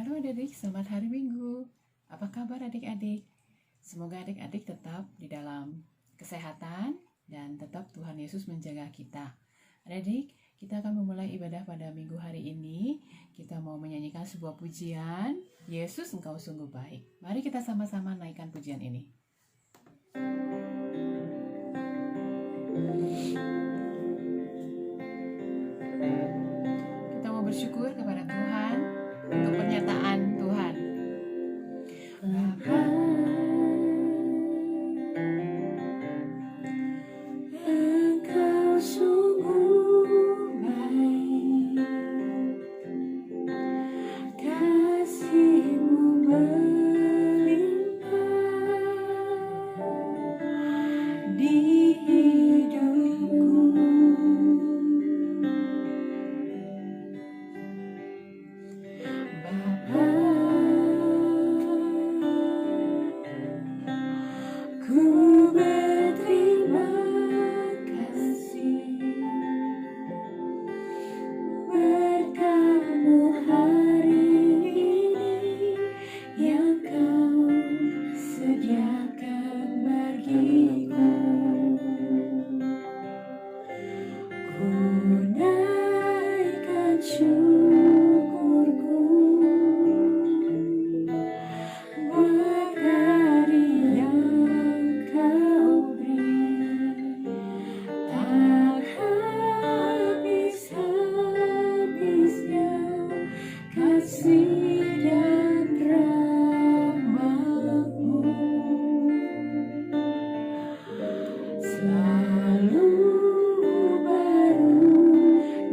Halo adik-adik, selamat hari Minggu. Apa kabar adik-adik? Semoga adik-adik tetap di dalam kesehatan dan tetap Tuhan Yesus menjaga kita. Adik-adik, kita akan memulai ibadah pada minggu hari ini. Kita mau menyanyikan sebuah pujian, Yesus Engkau sungguh baik. Mari kita sama-sama naikkan pujian ini. Kita mau bersyukur kepada Tuhan untuk pernyataan Tuhan. Bapa, Engkau sungguh baik, kasih-Mu melimpah di hidupku. Bapa, ku berterima kasih berkat-Mu hari ini yang Kau sediakan bagiku. Ku naikkan syukurku buat hari yang Kau beri, tak habis-habisnya kasih dan rahmat-Mu, selalu baru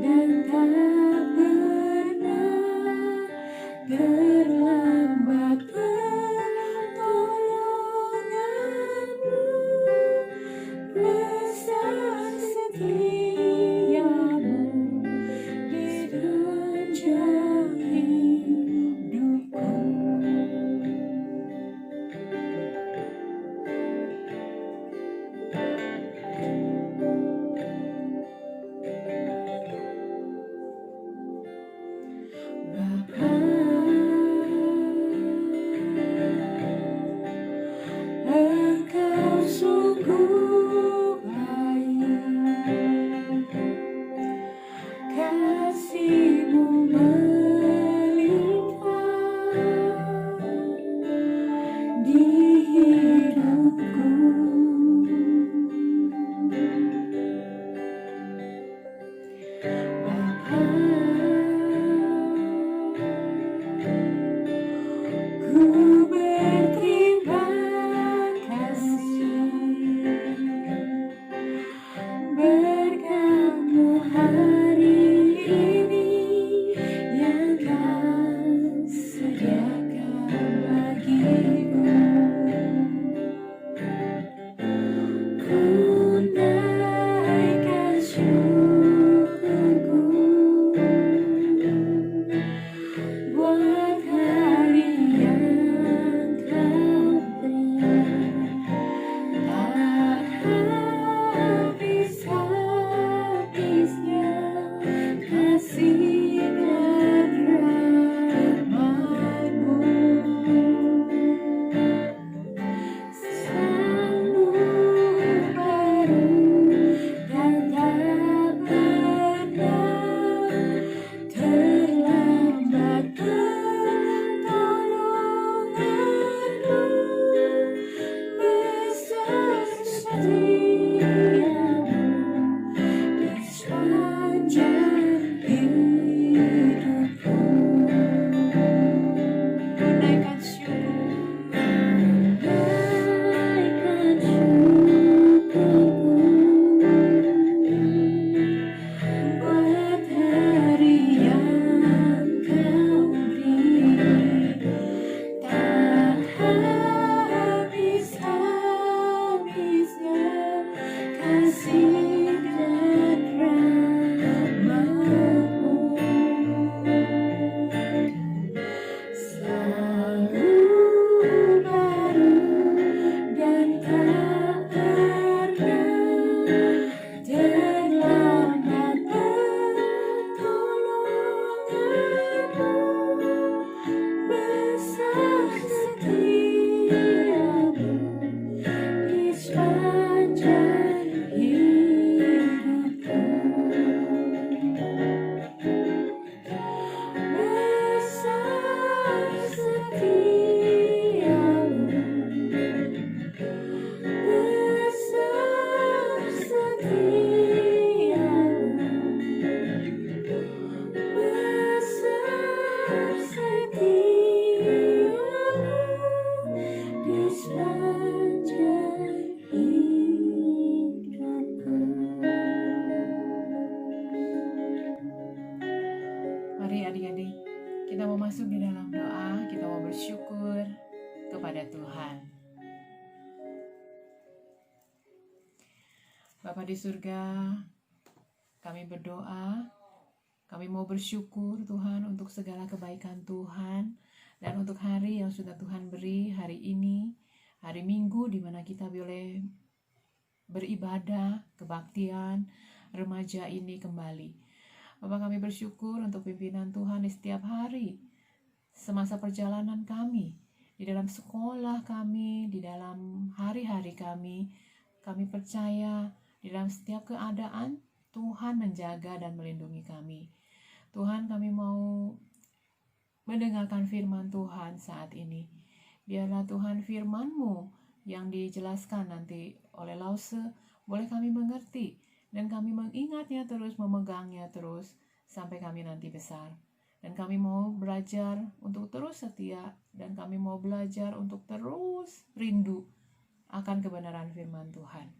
dan tak pernah terlambat pertolongan-Mu, besar setia-Mu di sepanjang hidupku. Bapa, Engkau sungguh baik, kasih-Mu melimpah di hidupku. Bapa, ku berterima kasih berkat-Mu hari ini yang Kau sediakan bagiku. Ku naikkan syukurku buat hari yang Kau beri, tak habis-habisnya kasih dan rahmat-Mu, selalu baru dan tak pernah terlambat pertolongan-Mu, besar setia-Mu di sepanjang hidupku. Naikkan syukur, naikkan syukurku buat hari yang Kau beri, tak habis-habisnya kasih dan rahmat-Mu, Kita mau masuk di dalam doa, kita mau bersyukur kepada Tuhan. Bapa di surga, kami berdoa, kami mau bersyukur Tuhan untuk segala kebaikan Tuhan dan untuk hari yang sudah Tuhan beri hari ini, hari Minggu di mana kita boleh beribadah, kebaktian, remaja ini kembali. Bapak, kami bersyukur untuk pimpinan Tuhan di setiap hari, semasa perjalanan kami, di dalam sekolah kami, di dalam hari-hari kami percaya di dalam setiap keadaan Tuhan menjaga dan melindungi kami. Tuhan, kami mau mendengarkan firman Tuhan saat ini. Biarlah Tuhan firman-Mu yang dijelaskan nanti oleh Lause boleh kami mengerti dan kami mengingatnya terus, memegangnya terus sampai kami nanti besar. Dan kami mau belajar untuk terus setia dan kami mau belajar untuk terus rindu akan kebenaran firman Tuhan.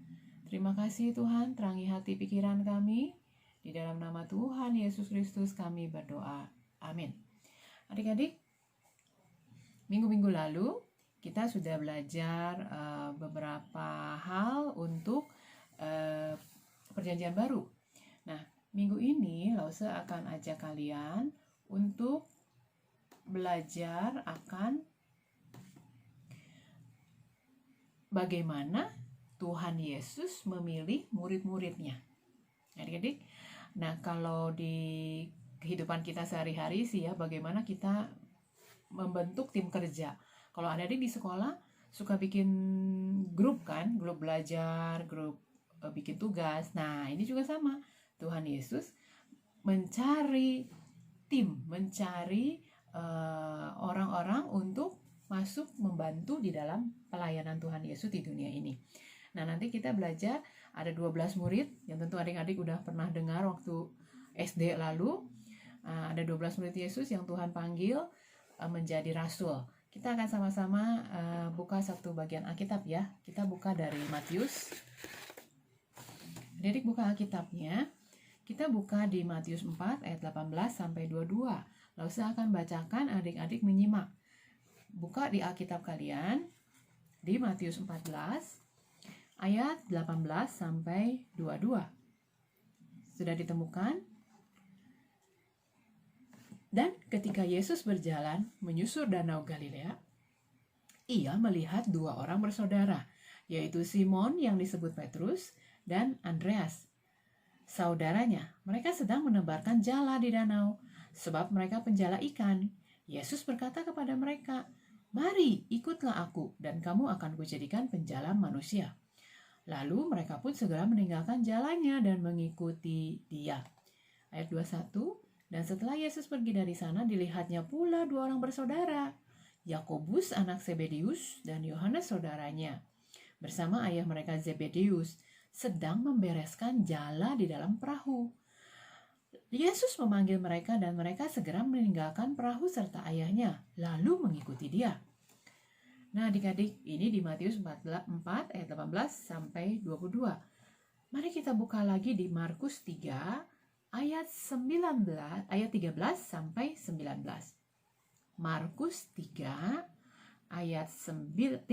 Terima kasih Tuhan, terangi hati pikiran kami. Di dalam nama Tuhan Yesus Kristus kami berdoa. Amin. Adik-adik, minggu-minggu lalu kita sudah belajar beberapa hal untuk perjanjian baru. Nah, minggu ini Lause akan ajak kalian untuk belajar akan bagaimana Tuhan Yesus memilih murid-muridnya. Adik-adik, nah kalau di kehidupan kita sehari-hari sih ya, bagaimana kita membentuk tim kerja. Kalau adik-adik di sekolah suka bikin grup kan, grup belajar, grup bikin tugas. Nah, ini juga sama. Tuhan Yesus mencari tim, mencari orang-orang untuk masuk membantu di dalam pelayanan Tuhan Yesus di dunia ini. Nah, nanti kita belajar ada 12 murid yang tentu adik-adik udah pernah dengar waktu SD lalu. Ada 12 murid Yesus yang Tuhan panggil menjadi rasul. Kita akan sama-sama buka satu bagian Alkitab ya. Kita buka dari Matius. Adik buka Alkitabnya. Kita buka di Matius 4 ayat 18 sampai 22. Lalu saya akan bacakan, adik-adik menyimak. Buka di Alkitab kalian di Matius 14 ayat 18 sampai 22. Sudah ditemukan? Dan ketika Yesus berjalan menyusur danau Galilea, ia melihat dua orang bersaudara, yaitu Simon yang disebut Petrus dan Andreas, saudaranya. Mereka sedang menebarkan jala di danau, sebab mereka penjala ikan. Yesus berkata kepada mereka, "Mari, ikutlah aku, dan kamu akan kujadikan penjala manusia." Lalu mereka pun segera meninggalkan jalannya dan mengikuti dia. Ayat 21, dan setelah Yesus pergi dari sana, dilihatnya pula dua orang bersaudara, Yakobus anak Zebedeus dan Yohanes saudaranya, bersama ayah mereka Zebedeus, sedang membereskan jala di dalam perahu. Yesus memanggil mereka dan mereka segera meninggalkan perahu serta ayahnya, lalu mengikuti dia. Nah, adik-adik, ini di Matius 4 ayat 18 sampai 22. Mari kita buka lagi di Markus 3 ayat 13 sampai 19. Markus 3 ayat 13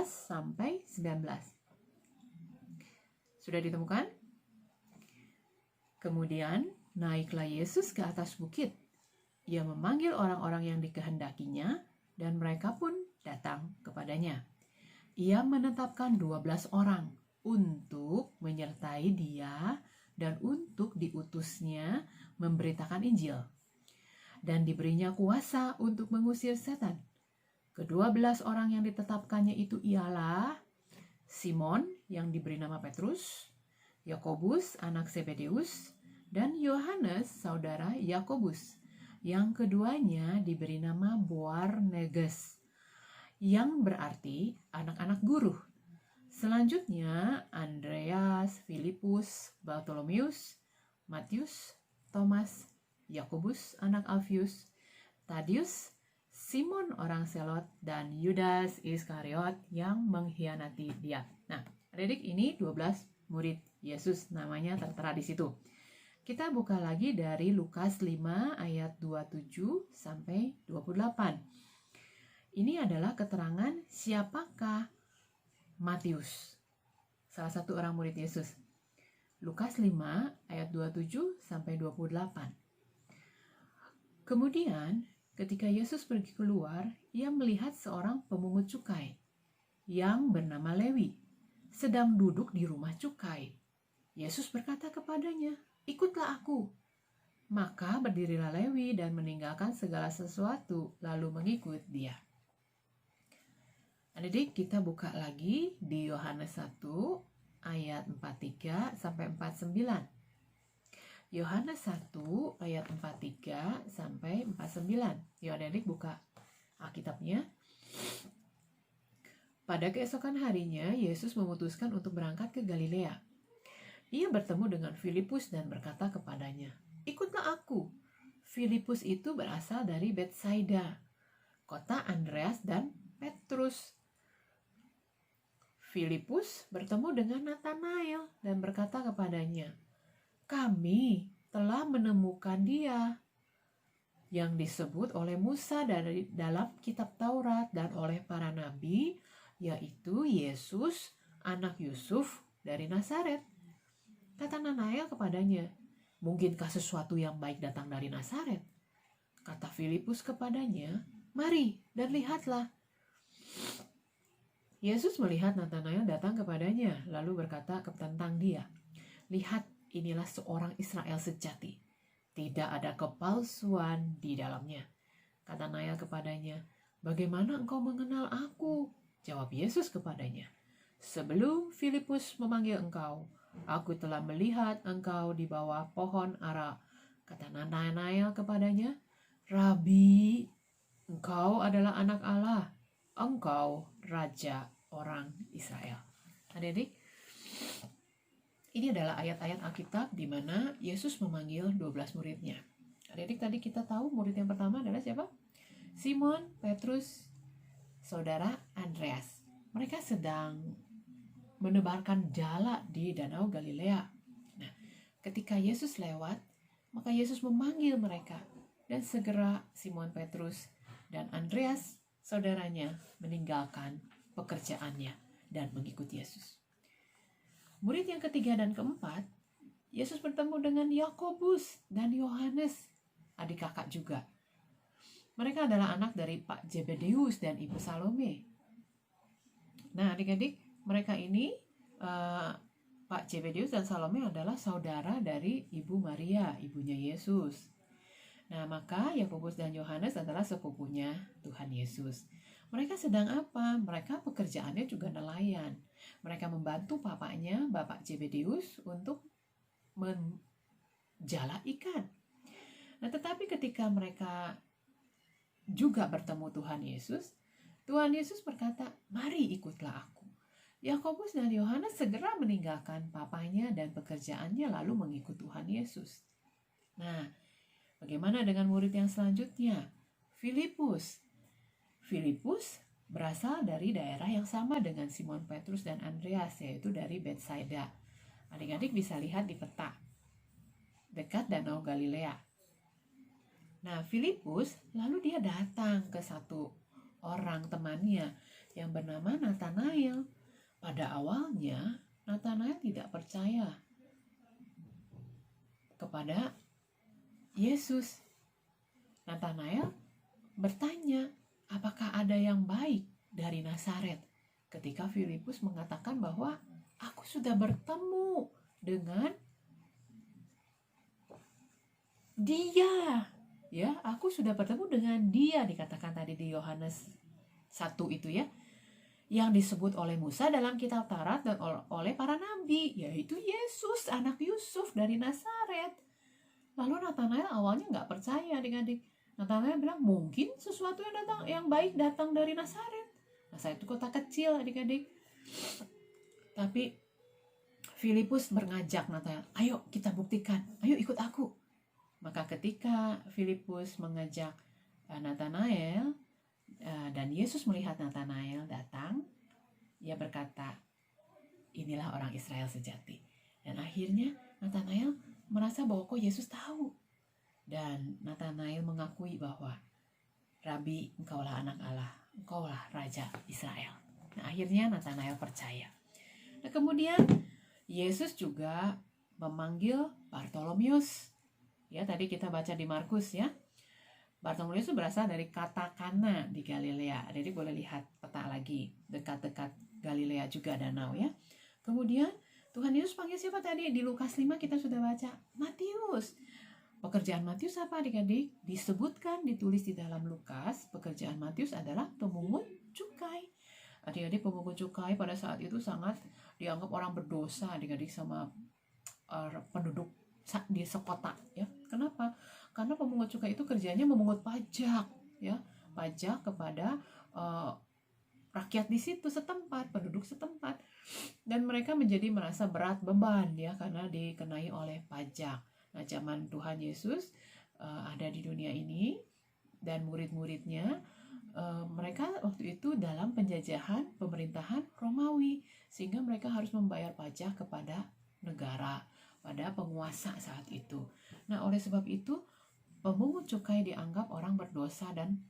sampai 19. Sudah ditemukan? Kemudian naiklah Yesus ke atas bukit. Ia memanggil orang-orang yang dikehendakinya dan mereka pun datang kepadanya. Ia menetapkan 12 orang untuk menyertai dia dan untuk diutusnya memberitakan Injil. Dan diberinya kuasa untuk mengusir setan. Ke-12 orang yang ditetapkannya itu ialah Simon yang diberi nama Petrus, Yakobus anak Zebedeus, dan Yohanes saudara Yakobus, yang keduanya diberi nama Boanerges, yang berarti anak-anak guru. Selanjutnya Andreas, Filipus, Bartolomeus, Matius, Thomas, Yakobus anak Alfius, Tadius, Simon orang Selot, dan Yudas Iskariot yang mengkhianati dia. Nah, adik-adik, ini 12 murid Yesus, namanya tertera di situ. Kita buka lagi dari Lukas 5 ayat 27 sampai 28. Ini adalah keterangan siapakah Matius, salah satu orang murid Yesus. Lukas 5 ayat 27 sampai 28. Kemudian ketika Yesus pergi keluar, ia melihat seorang pemungut cukai yang bernama Lewi sedang duduk di rumah cukai. Yesus berkata kepadanya, "Ikutlah aku." Maka berdirilah Lewi dan meninggalkan segala sesuatu, lalu mengikut dia. Adik-adik, kita buka lagi di Yohanes 1 ayat 43 sampai 49. Yohanes 1 ayat 43 sampai 49. Yuk adik-adik buka Alkitabnya. Pada keesokan harinya, Yesus memutuskan untuk berangkat ke Galilea. Ia bertemu dengan Filipus dan berkata kepadanya, "Ikutlah aku." Filipus itu berasal dari Betsaida, kota Andreas dan Petrus. Filipus bertemu dengan Natanael dan berkata kepadanya, "Kami telah menemukan Dia yang disebut oleh Musa dari dalam kitab Taurat dan oleh para nabi, yaitu Yesus, anak Yusuf dari Nazaret." Kata Natanael kepadanya, "Mungkinkah sesuatu yang baik datang dari Nazaret?" Kata Filipus kepadanya, "Mari dan lihatlah." Yesus melihat Natanael datang kepadanya, lalu berkata tentang dia, "Lihat, inilah seorang Israel sejati. Tidak ada kepalsuan di dalamnya." Kata Natanael kepadanya, "Bagaimana engkau mengenal aku?" Jawab Yesus kepadanya, "Sebelum Filipus memanggil engkau, aku telah melihat engkau di bawah pohon ara." Kata Natanael kepadanya, "Rabi, engkau adalah anak Allah. Engkau Raja orang Israel." Adik-adik, ini adalah ayat-ayat Alkitab di mana Yesus memanggil 12 muridnya. Adik-adik, tadi kita tahu murid yang pertama adalah siapa? Simon, Petrus, saudara Andreas. Mereka sedang menebarkan jala di Danau Galilea. Nah, ketika Yesus lewat, maka Yesus memanggil mereka. Dan segera Simon Petrus dan Andreas, saudaranya, meninggalkan pekerjaannya dan mengikut Yesus. Murid yang ketiga dan keempat, Yesus bertemu dengan Yakobus dan Yohanes, adik kakak juga. Mereka adalah anak dari Pak Zebedeus dan Ibu Salome. Nah, adik-adik, mereka ini Pak Zebedeus dan Salome adalah saudara dari Ibu Maria, ibunya Yesus. Nah, maka Yakobus dan Yohanes adalah sepupunya Tuhan Yesus. Mereka sedang apa? Mereka pekerjaannya juga nelayan. Mereka membantu papanya, Bapak Zebedeus, untuk menjala ikan. Nah, tetapi ketika mereka juga bertemu Tuhan Yesus berkata, "Mari ikutlah aku." Yakobus dan Yohanes segera meninggalkan papanya dan pekerjaannya lalu mengikut Tuhan Yesus. Nah, bagaimana dengan murid yang selanjutnya? Filipus. Filipus berasal dari daerah yang sama dengan Simon Petrus dan Andreas, yaitu dari Betsaida. Adik-adik bisa lihat di peta, dekat Danau Galilea. Nah, Filipus lalu dia datang ke satu orang temannya yang bernama Natanael. Pada awalnya, Natanael tidak percaya kepada Yesus. Natanael bertanya, apakah ada yang baik dari Nazaret? Ketika Filipus mengatakan bahwa aku sudah bertemu dengan dia. Ya, aku sudah bertemu dengan dia, dikatakan tadi di Yohanes 1 itu ya, yang disebut oleh Musa dalam kitab Taurat dan oleh para nabi, yaitu Yesus, anak Yusuf dari Nazaret. Lalu Natanael awalnya nggak percaya, adik-adik. Natanael bilang, mungkin sesuatu yang baik datang dari Nazaret. Nazaret itu kota kecil, adik-adik. Tapi Filipus mengajak Natanael, "Ayo kita buktikan, ayo ikut aku." Maka ketika Filipus mengajak Natanael dan Yesus melihat Natanael datang, ia berkata, "Inilah orang Israel sejati." Dan akhirnya Natanael merasa bahwa kok Yesus tahu. Dan Nathanael mengakui bahwa, Rabi, engkaulah anak Allah, engkaulah Raja Israel. Nah, akhirnya Nathanael percaya. Nah, kemudian Yesus juga memanggil Bartolomeus. Ya, tadi kita baca di Markus ya. Bartolomeus itu berasal dari kata Kana di Galilea. Jadi boleh lihat peta lagi, dekat-dekat Galilea juga danau ya. Kemudian Tuhan Yesus panggil siapa tadi? Di Lukas 5 kita sudah baca, Matius. Pekerjaan Matius apa adik-adik? Disebutkan, ditulis di dalam Lukas, pekerjaan Matius adalah pemungut cukai. Adik-adik, pemungut cukai pada saat itu sangat dianggap orang berdosa adik-adik sama penduduk di sekota ya. Kenapa? Karena pemungut cukai itu kerjanya memungut pajak ya, pajak kepada rakyat di situ setempat, penduduk setempat, dan mereka menjadi merasa berat beban ya karena dikenai oleh pajak. Nah, zaman Tuhan Yesus ada di dunia ini dan murid-muridnya, mereka waktu itu dalam penjajahan pemerintahan Romawi, sehingga mereka harus membayar pajak kepada negara, pada penguasa saat itu. Nah, oleh sebab itu pemungut cukai dianggap orang berdosa dan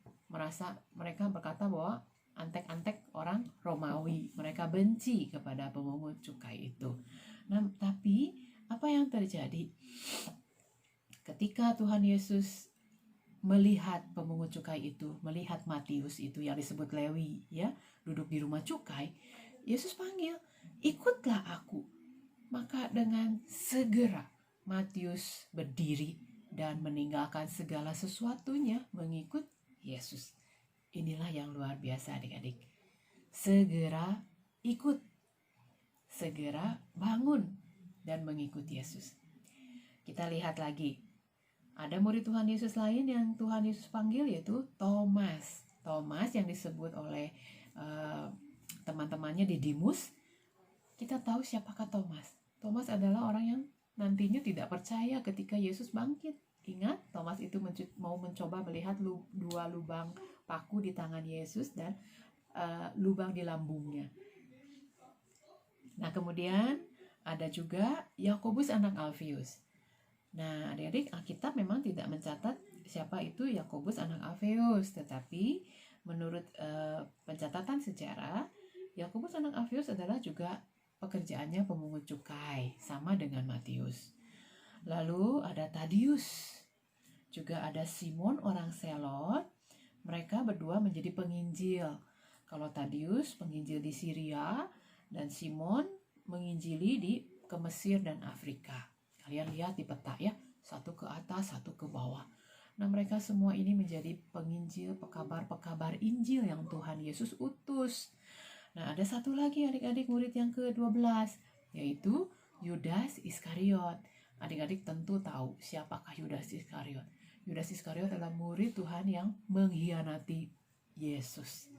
mereka berkata bahwa antek-antek orang Romawi. Mereka benci kepada pemungut cukai itu. Nah, tapi apa yang terjadi ketika Tuhan Yesus melihat pemungut cukai itu, melihat Matius itu yang disebut Lewi ya, duduk di rumah cukai, Yesus panggil, ikutlah aku. Maka dengan segera Matius berdiri dan meninggalkan segala sesuatunya mengikut Yesus. Inilah yang luar biasa adik-adik. Segera ikut, segera bangun dan mengikut Yesus. Kita lihat lagi, ada murid Tuhan Yesus lain yang Tuhan Yesus panggil, yaitu Thomas. Thomas yang disebut oleh teman-temannya Didimus. Kita tahu siapakah Thomas. Thomas adalah orang yang nantinya tidak percaya ketika Yesus bangkit. Ingat, Thomas itu mau mencoba melihat dua lubang paku di tangan Yesus dan lubang di lambungnya. Nah, kemudian ada juga Yakobus anak Alfius. Nah, adik-adik, Alkitab memang tidak mencatat siapa itu Yakobus anak Alfeus, tetapi menurut pencatatan sejarah, Yakobus anak Alfeus adalah juga pekerjaannya pemungut cukai, sama dengan Matius. Lalu ada Tadius, juga ada Simon orang Selot. Mereka berdua menjadi penginjil. Kalau Tadius penginjil di Syria dan Simon menginjili ke Mesir dan Afrika. Kalian lihat di peta ya, satu ke atas, satu ke bawah. Nah, mereka semua ini menjadi penginjil, pekabar-pekabar Injil yang Tuhan Yesus utus. Nah, ada satu lagi adik-adik murid yang ke-12, yaitu Yudas Iskariot. Adik-adik tentu tahu siapakah Yudas Iskariot. Yudas Iskariot adalah murid Tuhan yang mengkhianati Yesus.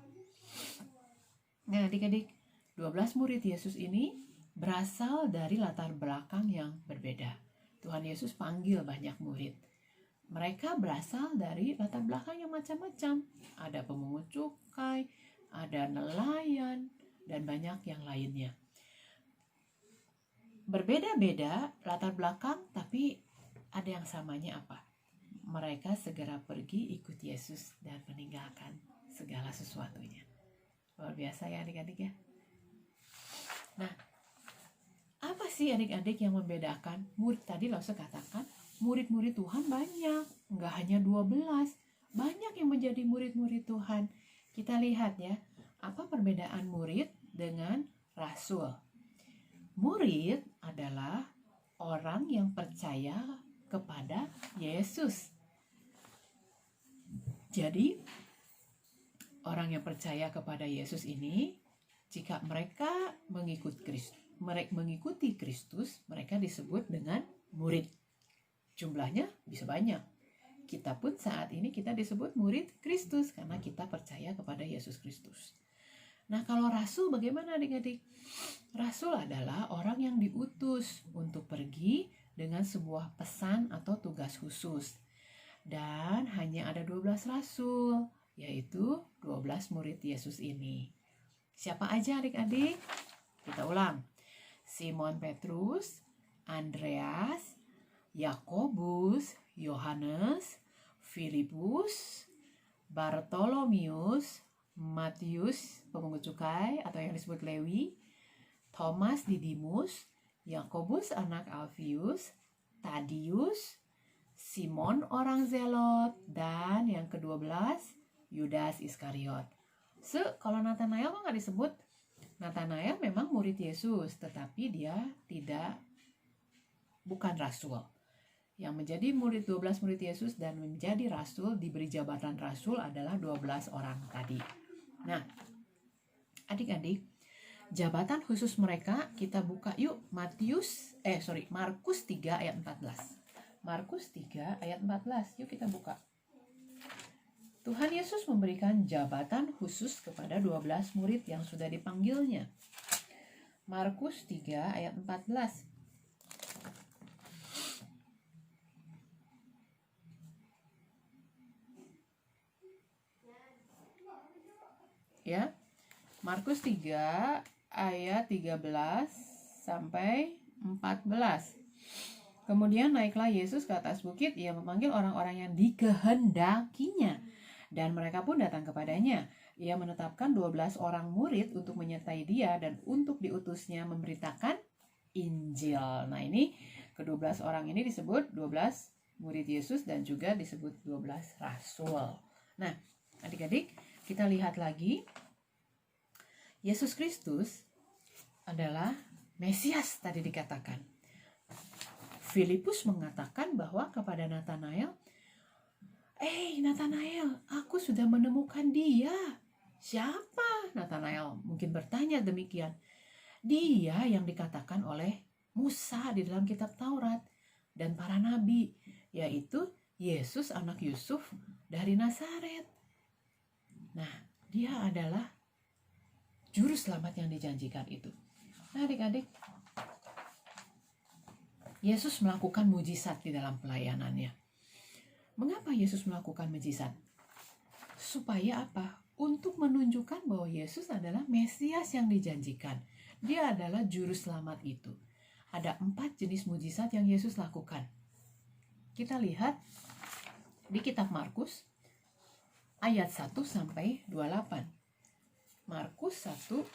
Nah, adik-adik, 12 murid Yesus ini berasal dari latar belakang yang berbeda. Tuhan Yesus panggil banyak murid. Mereka berasal dari latar belakang yang macam-macam. Ada pemungut cukai, ada nelayan, dan banyak yang lainnya. Berbeda-beda latar belakang, tapi ada yang samanya apa? Mereka segera pergi ikut Yesus dan meninggalkan segala sesuatunya. Luar biasa ya adik-adik ya. Nah, apa sih adik-adik yang membedakan? Murid tadi Lause katakan, murid-murid Tuhan banyak, nggak hanya 12. Banyak yang menjadi murid-murid Tuhan. Kita lihat ya, apa perbedaan murid dengan rasul? Murid adalah orang yang percaya kepada Yesus. Jadi, orang yang percaya kepada Yesus ini, jika mereka mengikuti Kristus, mereka disebut dengan murid. Jumlahnya bisa banyak. Kita pun saat ini kita disebut murid Kristus karena kita percaya kepada Yesus Kristus. Nah, kalau rasul bagaimana adik-adik? Rasul adalah orang yang diutus untuk pergi dengan sebuah pesan atau tugas khusus. Dan hanya ada 12 rasul, yaitu 12 murid Yesus ini. Siapa aja adik-adik? Kita ulang. Simon Petrus, Andreas, Yakobus, Yohanes, Filipus, Bartolomius, Matius, pemungut cukai atau yang disebut Lewi, Thomas Didimus, Yakobus anak Alfius, Tadius, Simon orang Zelot, dan yang ke-12 Yudas Iskariot. Kalau Nathanael nggak disebut. Nathanael memang murid Yesus, tetapi dia bukan rasul. Yang menjadi 12 murid Yesus dan menjadi rasul, diberi jabatan rasul adalah 12 orang tadi. Nah, adik-adik, jabatan khusus mereka kita buka yuk. Markus 3 ayat 14. Markus 3 ayat 14. Yuk kita buka. Tuhan Yesus memberikan jabatan khusus kepada 12 murid yang sudah dipanggilnya. Markus 3 ayat 14. Ya. Markus 3 ayat 13 sampai 14. Kemudian naiklah Yesus ke atas bukit, ia memanggil orang-orang yang dikehendakinya, dan mereka pun datang kepadanya. Ia menetapkan 12 orang murid untuk menyertai dia dan untuk diutusnya memberitakan Injil. Nah, ini ke-12 orang ini disebut 12 murid Yesus dan juga disebut 12 rasul. Nah, adik-adik, kita lihat lagi. Yesus Kristus adalah Mesias tadi dikatakan. Filipus mengatakan bahwa kepada Nathanael, Nathanael, aku sudah menemukan dia. Siapa? Nathanael mungkin bertanya demikian. Dia yang dikatakan oleh Musa di dalam kitab Taurat dan para nabi, yaitu Yesus anak Yusuf dari Nazaret. Nah, dia adalah juru selamat yang dijanjikan itu. Nah, adik-adik, Yesus melakukan mujizat di dalam pelayanannya. Mengapa Yesus melakukan mujizat? Supaya apa? Untuk menunjukkan bahwa Yesus adalah Mesias yang dijanjikan. Dia adalah juru selamat itu. Ada 4 jenis mujizat yang Yesus lakukan. Kita lihat di kitab Markus ayat 1 sampai 28. Markus 1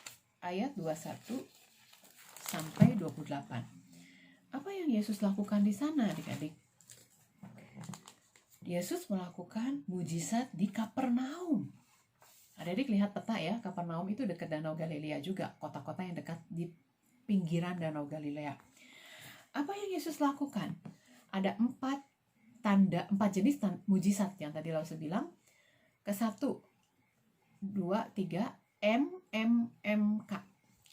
ayat 21 sampai 28. Apa yang Yesus lakukan di sana, adik-adik? Yesus melakukan mujizat di Kapernaum. Adik-adik lihat peta ya, Kapernaum itu dekat Danau Galilea juga, kota-kota yang dekat di pinggiran Danau Galilea. Apa yang Yesus lakukan? Ada 4 jenis mujizat yang tadi Lause bilang. Ke-1, 2, 3, MMMK.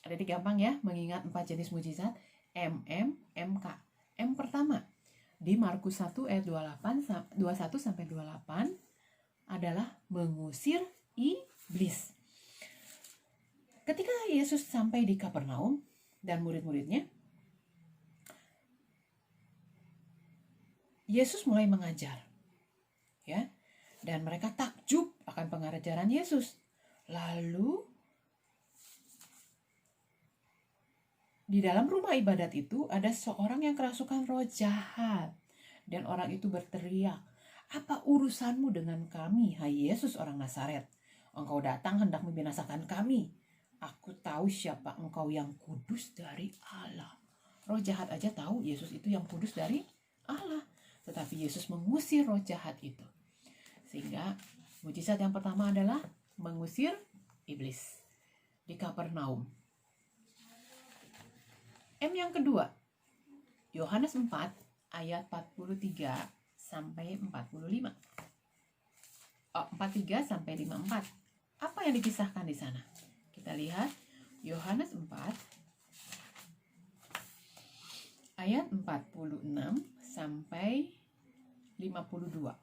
Adik-adik gampang ya mengingat 4 jenis mujizat. MMMK. M pertama di Markus 1 ayat 21 sampai 28 adalah mengusir iblis. Ketika Yesus sampai di Kapernaum dan murid-muridnya, Yesus mulai mengajar. Ya. Dan mereka takjub akan pengajaran Yesus. Lalu di dalam rumah ibadat itu ada seorang yang kerasukan roh jahat. Dan orang itu berteriak, "Apa urusanmu dengan kami, hai Yesus orang Nazaret? Engkau datang hendak membinasakan kami. Aku tahu siapa engkau, yang kudus dari Allah." Roh jahat aja tahu Yesus itu yang kudus dari Allah. Tetapi Yesus mengusir roh jahat itu. Sehingga mujizat yang pertama adalah mengusir iblis di Kapernaum. M yang kedua, Yohanes 4 ayat 43 sampai 45. 43 sampai 54. Apa yang dikisahkan di sana? Kita lihat Yohanes 4 ayat 46 sampai 52.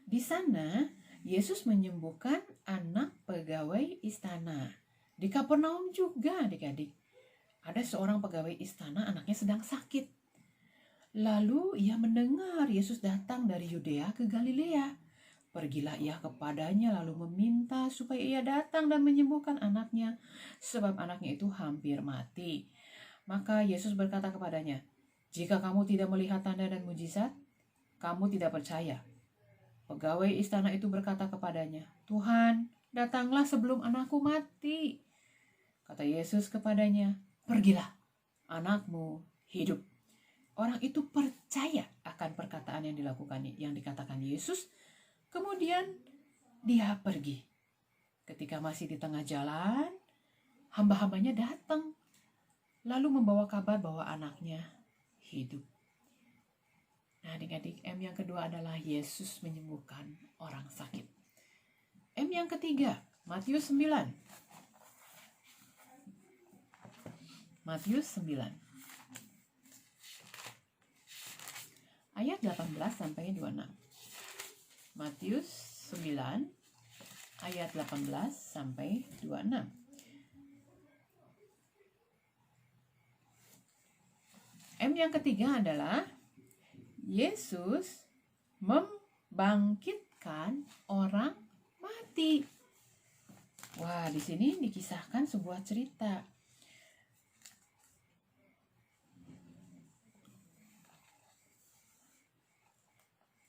Di sana Yesus menyembuhkan anak pegawai istana. Di Kapernaum juga, adik-adik. Ada seorang pegawai istana, anaknya sedang sakit. Lalu ia mendengar Yesus datang dari Yudea ke Galilea. Pergilah ia kepadanya lalu meminta supaya ia datang dan menyembuhkan anaknya, sebab anaknya itu hampir mati. Maka Yesus berkata kepadanya, Jika kamu tidak melihat tanda dan mujizat, kamu tidak percaya." Pegawai istana itu berkata kepadanya, "Tuhan, datanglah sebelum anakku mati." Kata Yesus kepadanya, "Pergilah, anakmu hidup." Orang itu percaya akan perkataan yang dikatakan Yesus. Kemudian dia pergi. Ketika masih di tengah jalan, hamba-hambanya datang lalu membawa kabar bahwa anaknya hidup. Nah, adik-adik, M yang kedua adalah Yesus menyembuhkan orang sakit. M yang ketiga, Matius 9. Matius 9. Ayat 18 sampai 26. Matius 9 ayat 18 sampai 26. M yang ketiga adalah Yesus membangkitkan orang mati. Wah, di sini dikisahkan sebuah cerita.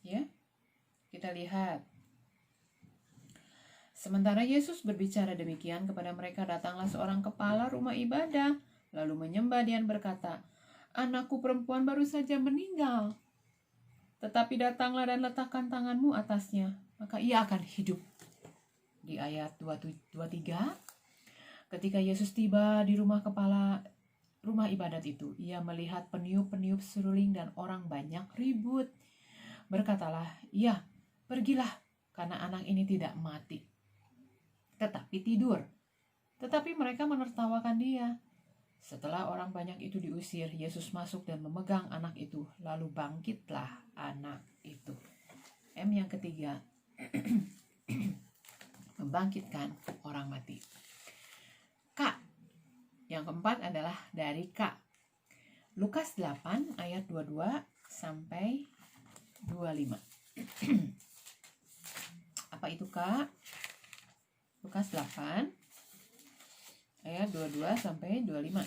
Ya, kita lihat. Sementara Yesus berbicara demikian kepada mereka, datanglah seorang kepala rumah ibadah, lalu menyembah dan berkata, "Anakku perempuan baru saja meninggal. Tetapi datanglah dan letakkan tanganmu atasnya, maka ia akan hidup." Di ayat 23, ketika Yesus tiba di rumah kepala rumah ibadat itu, ia melihat peniup-peniup seruling dan orang banyak ribut. Berkatalah, "Ia, pergilah, karena anak ini tidak mati, tetapi tidur." Tetapi mereka menertawakan dia. Setelah orang banyak itu diusir, Yesus masuk dan memegang anak itu, lalu bangkitlah anak itu. M yang ketiga, membangkitkan orang mati. K yang keempat adalah dari K. Lukas 8 ayat 22 sampai 25. Apa itu K? Lukas 8 ayat 22 sampai 25.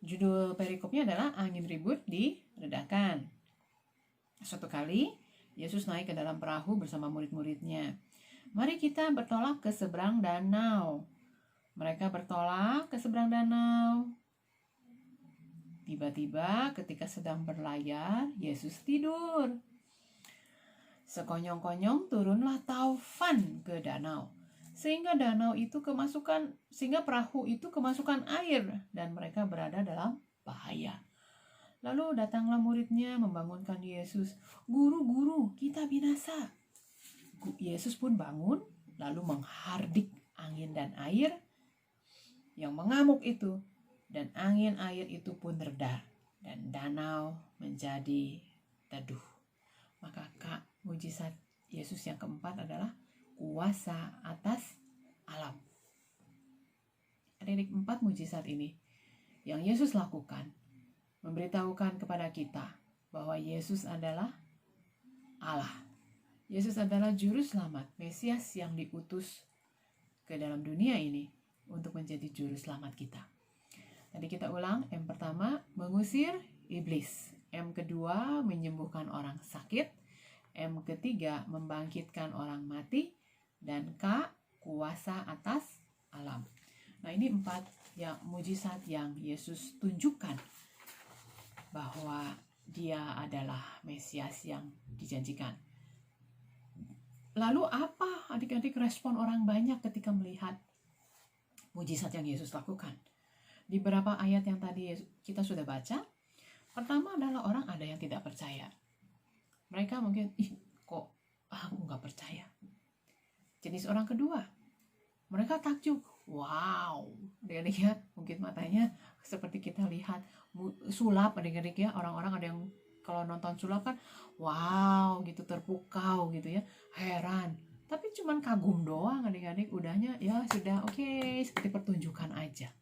Judul perikopnya adalah angin ribut diredakan. Suatu kali Yesus naik ke dalam perahu bersama murid-muridnya. "Mari kita bertolak ke seberang danau." Mereka bertolak ke seberang danau. Tiba-tiba ketika sedang berlayar, Yesus tidur. Sekonyong-konyong turunlah taufan ke danau, sehingga perahu itu kemasukan air dan mereka berada dalam bahaya. Lalu datanglah muridnya membangunkan Yesus, "Guru, guru, kita binasa." Yesus pun bangun lalu menghardik angin dan air yang mengamuk itu, dan angin air itu pun reda dan danau menjadi teduh. Maka mujizat Yesus yang keempat adalah kuasa atas alam. Adik-adik, 4 mujizat ini yang Yesus lakukan memberitahukan kepada kita bahwa Yesus adalah Allah. Yesus adalah juru selamat, Mesias yang diutus ke dalam dunia ini untuk menjadi juru selamat kita. Tadi kita ulang, M pertama mengusir iblis, M kedua menyembuhkan orang sakit, M ketiga membangkitkan orang mati, dan K kuasa atas alam. Nah, ini 4 mujizat yang Yesus tunjukkan bahwa dia adalah Mesias yang dijanjikan. Lalu apa adik-adik respon orang banyak ketika melihat mujizat yang Yesus lakukan? Di beberapa ayat yang tadi kita sudah baca, pertama adalah orang ada yang tidak percaya. Mereka mungkin, kok aku nggak percaya. Jenis orang kedua, mereka takjub. Wow, adik-adik ya, mungkin matanya seperti kita lihat sulap, adik-adik ya, orang-orang ada yang kalau nonton sulap kan, wow gitu, terpukau gitu ya, heran. Tapi cuman kagum doang adik-adik, udahnya ya sudah oke, seperti pertunjukan aja.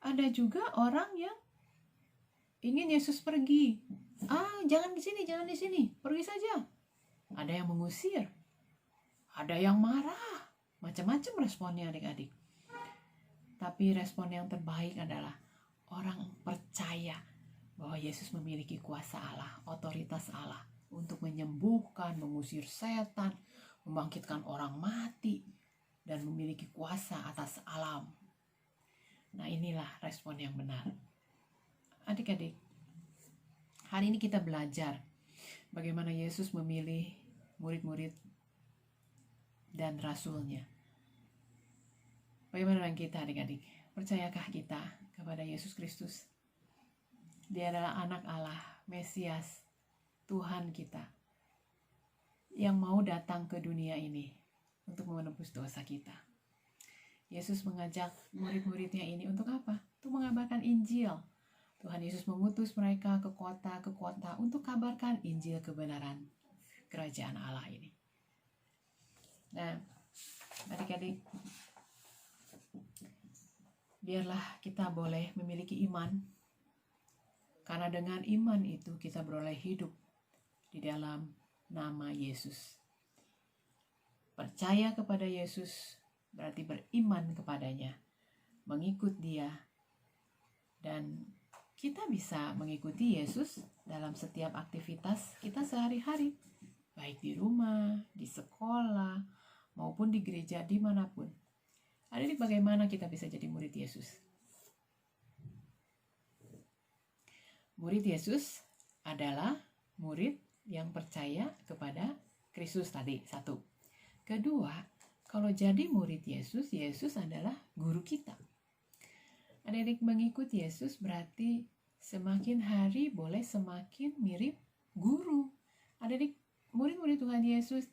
Ada juga orang yang ingin Yesus pergi. Jangan di sini, pergi saja. Ada yang mengusir, ada yang marah, macam-macam responnya adik-adik. Tapi respon yang terbaik adalah orang percaya bahwa Yesus memiliki kuasa Allah, otoritas Allah untuk menyembuhkan, mengusir setan, membangkitkan orang mati, dan memiliki kuasa atas alam. Nah, inilah respon yang benar. Adik-adik, hari ini kita belajar bagaimana Yesus memilih murid-murid dan rasulnya. Bagaimana dengan kita adik-adik? Percayakah kita kepada Yesus Kristus? Dia adalah anak Allah, Mesias, Tuhan kita, yang mau datang ke dunia ini untuk menebus dosa kita. Yesus mengajak murid-muridnya ini untuk apa? Untuk mengabarkan Injil. Tuhan Yesus mengutus mereka ke kota untuk kabarkan Injil kebenaran kerajaan Allah ini. Nah, adik-adik, biarlah kita boleh memiliki iman, karena dengan iman itu kita beroleh hidup di dalam nama Yesus. Percaya kepada Yesus berarti beriman kepadanya, mengikut Dia, dan kita bisa mengikuti Yesus dalam setiap aktivitas kita sehari-hari, baik di rumah, di sekolah, maupun di gereja, dimanapun. Adik, bagaimana kita bisa jadi murid Yesus? Murid Yesus adalah murid yang percaya kepada Kristus tadi, satu. Kedua, kalau jadi murid Yesus, Yesus adalah guru kita. Adik-adik, mengikut Yesus berarti semakin hari boleh semakin mirip guru. Adik-adik, murid-murid Tuhan Yesus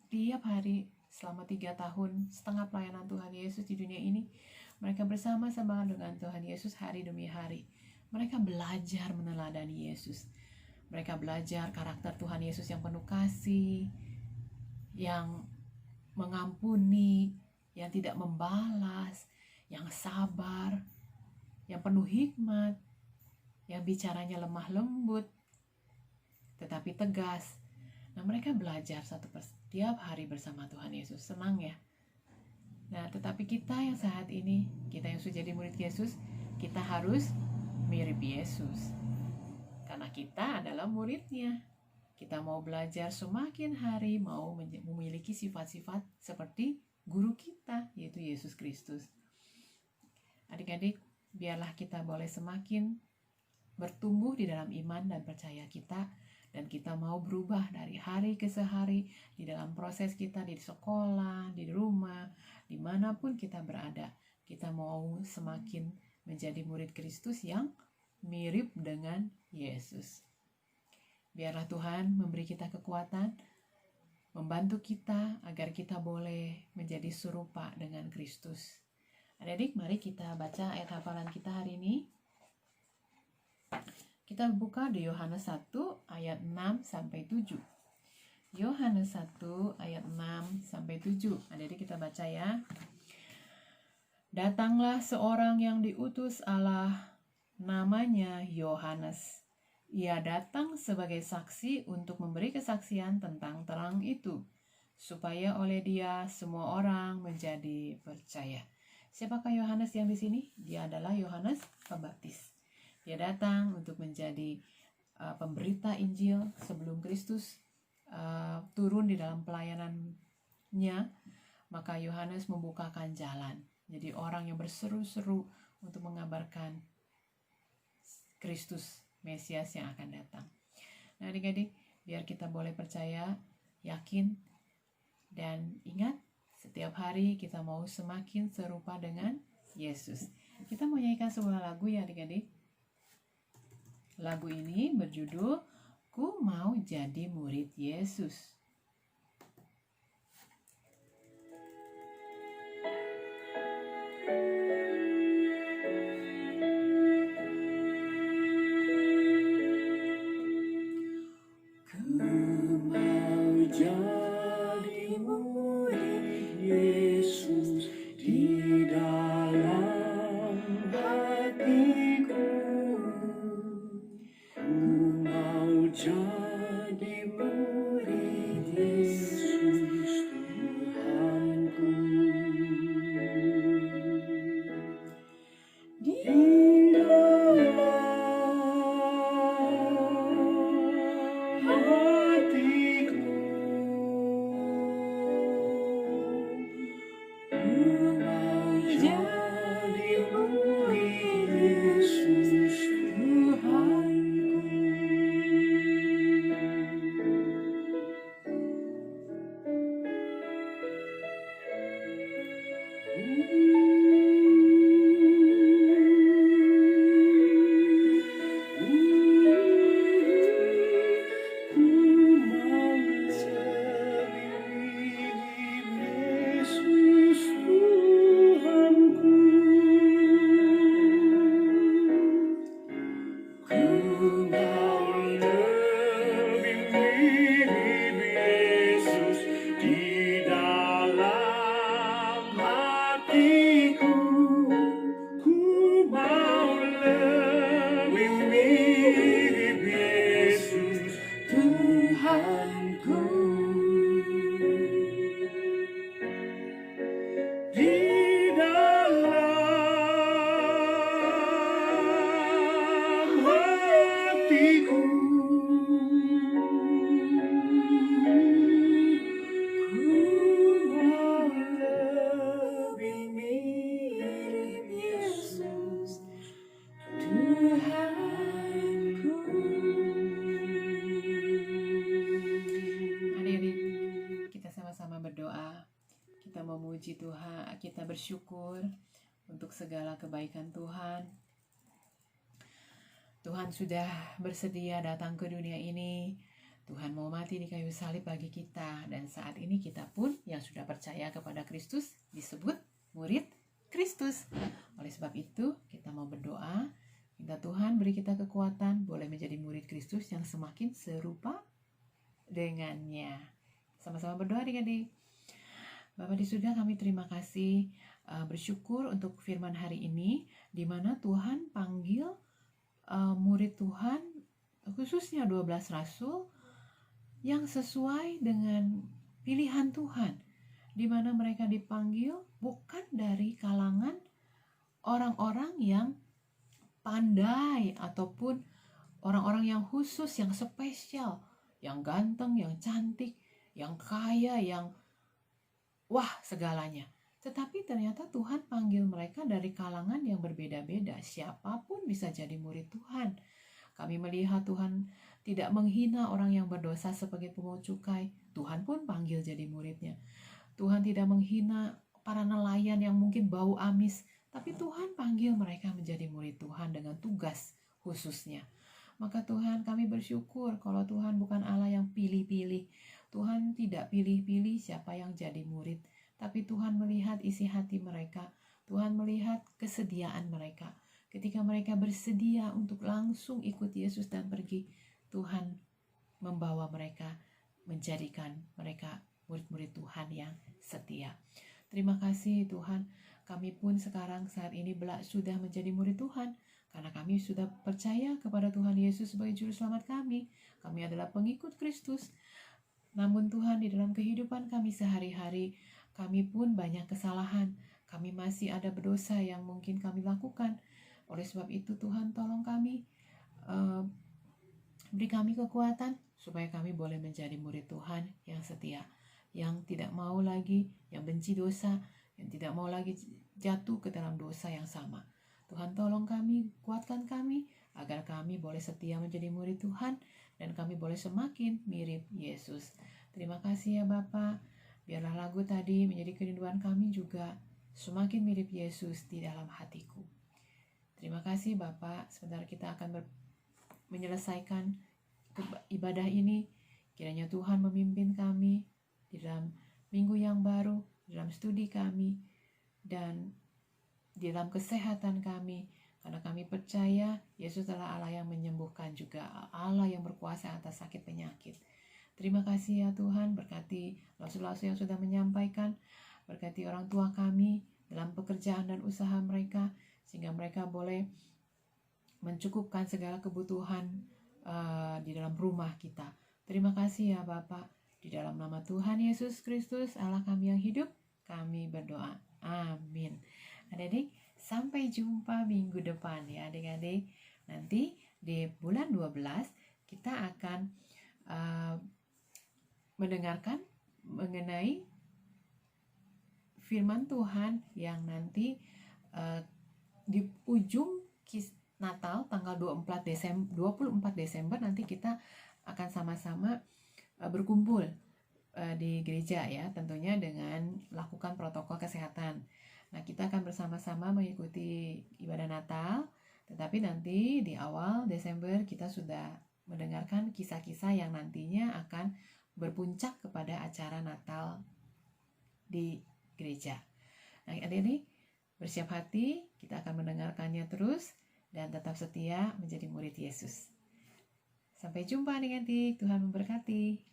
tiap hari selama 3 tahun setengah pelayanan Tuhan Yesus di dunia ini, mereka bersama-sama dengan Tuhan Yesus hari demi hari. Mereka belajar meneladani Yesus. Mereka belajar karakter Tuhan Yesus yang penuh kasih, yang mengampuni, yang tidak membalas, yang sabar, yang penuh hikmat, yang bicaranya lemah lembut, tetapi tegas. Nah, mereka belajar setiap hari bersama Tuhan Yesus. Senang ya? Nah, tetapi kita yang saat ini, kita yang sudah jadi murid Yesus, kita harus mirip Yesus. Karena kita adalah muridnya. Kita mau belajar semakin hari, mau memiliki sifat-sifat seperti guru kita, yaitu Yesus Kristus. Adik-adik, biarlah kita boleh semakin bertumbuh di dalam iman dan percaya kita, dan kita mau berubah dari hari ke hari di dalam proses kita di sekolah, di rumah, dimanapun kita berada. Kita mau semakin menjadi murid Kristus yang mirip dengan Yesus. Biarlah Tuhan memberi kita kekuatan, membantu kita agar kita boleh menjadi serupa dengan Kristus. Adik-adik, mari kita baca ayat hafalan kita hari ini. Kita buka di Yohanes 1 ayat 6-7. Yohanes 1 ayat 6-7. Adik-adik, kita baca ya. Datanglah seorang yang diutus Allah, namanya Yohanes. Ia datang sebagai saksi untuk memberi kesaksian tentang terang itu, supaya oleh dia semua orang menjadi percaya. Siapakah Yohanes yang di sini? Dia adalah Yohanes Pembaptis. Dia datang untuk menjadi pemberita Injil sebelum Kristus turun di dalam pelayanannya. Maka Yohanes membukakan jalan. Jadi orang yang berseru-seru untuk mengabarkan Kristus, Mesias yang akan datang. Nah, adik-adik, biar kita boleh percaya, yakin, dan ingat, setiap hari kita mau semakin serupa dengan Yesus. Kita mau nyanyikan sebuah lagu ya adik-adik. Lagu ini berjudul Ku Mau Jadi Murid Yesus. Jadi murid kita bersyukur untuk segala kebaikan Tuhan. Tuhan sudah bersedia datang ke dunia ini. Tuhan mau mati di kayu salib bagi kita. Dan saat ini kita pun yang sudah percaya kepada Kristus disebut murid Kristus. Oleh sebab itu kita mau berdoa, minta Tuhan beri kita kekuatan boleh menjadi murid Kristus yang semakin serupa dengannya. Sama-sama berdoa adik-adik. Bapa di surga, kami terima kasih, bersyukur untuk firman hari ini, di mana Tuhan panggil murid Tuhan, khususnya 12 rasul, yang sesuai dengan pilihan Tuhan, di mana mereka dipanggil bukan dari kalangan orang-orang yang pandai ataupun orang-orang yang khusus, yang spesial, yang ganteng, yang cantik, yang kaya, yang wah segalanya. Tetapi ternyata Tuhan panggil mereka dari kalangan yang berbeda-beda. Siapapun bisa jadi murid Tuhan. Kami melihat Tuhan tidak menghina orang yang berdosa sebagai pungut cukai. Tuhan pun panggil jadi muridnya. Tuhan tidak menghina para nelayan yang mungkin bau amis. Tapi Tuhan panggil mereka menjadi murid Tuhan dengan tugas khususnya. Maka Tuhan, kami bersyukur kalau Tuhan bukan Allah yang pilih-pilih. Tuhan tidak pilih-pilih siapa yang jadi murid, tapi Tuhan melihat isi hati mereka. Tuhan melihat kesediaan mereka. Ketika mereka bersedia untuk langsung ikut Yesus dan pergi, Tuhan membawa mereka, menjadikan mereka murid-murid Tuhan yang setia. Terima kasih Tuhan, kami pun sekarang saat ini sudah menjadi murid Tuhan, karena kami sudah percaya kepada Tuhan Yesus sebagai Juru Selamat kami. Kami adalah pengikut Kristus. Namun Tuhan, di dalam kehidupan kami sehari-hari, kami pun banyak kesalahan. Kami masih ada berdosa yang mungkin kami lakukan. Oleh sebab itu Tuhan, tolong kami, beri kami kekuatan supaya kami boleh menjadi murid Tuhan yang setia, yang tidak mau lagi, yang benci dosa, yang tidak mau lagi jatuh ke dalam dosa yang sama. Tuhan tolong kami, kuatkan kami, agar kami boleh setia menjadi murid Tuhan, dan kami boleh semakin mirip Yesus. Terima kasih ya Bapa. Biarlah lagu tadi menjadi kerinduan kami juga, semakin mirip Yesus di dalam hatiku. Terima kasih Bapa. Sebentar kita akan menyelesaikan ibadah ini. Kiranya Tuhan memimpin kami di dalam minggu yang baru, di dalam studi kami, dan di dalam kesehatan kami. Karena kami percaya Yesus adalah Allah yang menyembuhkan, juga Allah yang berkuasa atas sakit penyakit. Terima kasih ya Tuhan, berkati rasul-rasul yang sudah menyampaikan, berkati orang tua kami dalam pekerjaan dan usaha mereka, sehingga mereka boleh mencukupkan segala kebutuhan di dalam rumah kita. Terima kasih ya Bapa, di dalam nama Tuhan Yesus Kristus, Allah kami yang hidup, kami berdoa. Amin. Adik-adik, sampai jumpa minggu depan ya adik-adik. Nanti di bulan 12 kita akan mendengarkan mengenai firman Tuhan yang nanti di ujung Natal tanggal 24 Desember nanti kita akan sama-sama berkumpul di gereja ya, tentunya dengan lakukan protokol kesehatan. Nah, kita akan bersama-sama mengikuti ibadah Natal, tetapi nanti di awal Desember kita sudah mendengarkan kisah-kisah yang nantinya akan berpuncak kepada acara Natal di gereja. Nah, adik-adik, bersiap hati, kita akan mendengarkannya terus dan tetap setia menjadi murid Yesus. Sampai jumpa adik-adik, Tuhan memberkati.